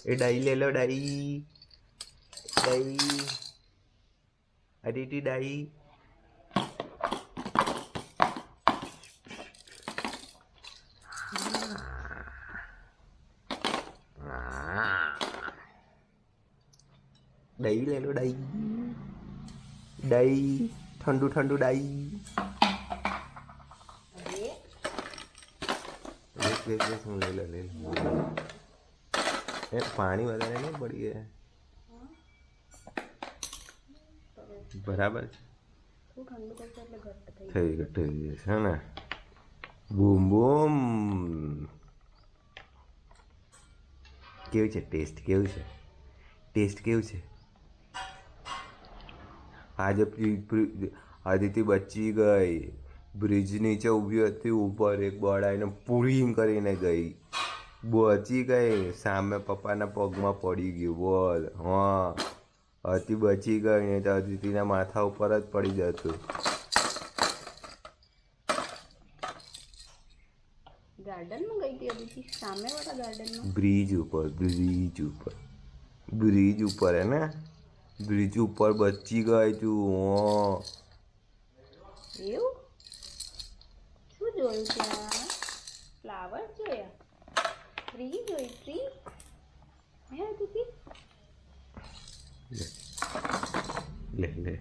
એ ડાઈ લે લો ડાઈ ડાઈ અડીટી ડાઈ ડાઈ લે લો ડાઈ ડાઈ ઠંડુ ઠંડુ ડાઈ હું લઈ લે એ પાણી વધારે નહીં પડી ગયા બરાબર થઈ જશે ને બૂમ બૂમ કેવું છે ટેસ્ટ કેવું છે આજે આદિત્ય બચી ગઈ બ્રિજ નીચે ઊભી હતી ઉપર એક બળાઈને પૂરી કરીને ગઈ બચી ગઈ સામે પપ્પાના પગમાં પડી ગયું બોલ હા હતી બચી ગઈ નહીં તો અદિતિના માથા ઉપર જ પડી જતું ગાર્ડનમાં ગઈ હતી અદિતિ સામે વાળા ગાર્ડનમાં બ્રિજ ઉપર હે ને બ્રિજ ઉપર બચી ગઈ તું એવું શું જોયું ત્યાં ફ્લાવર જોયા ટ્રી જોઈ ટ્રી હે અદિતિ લે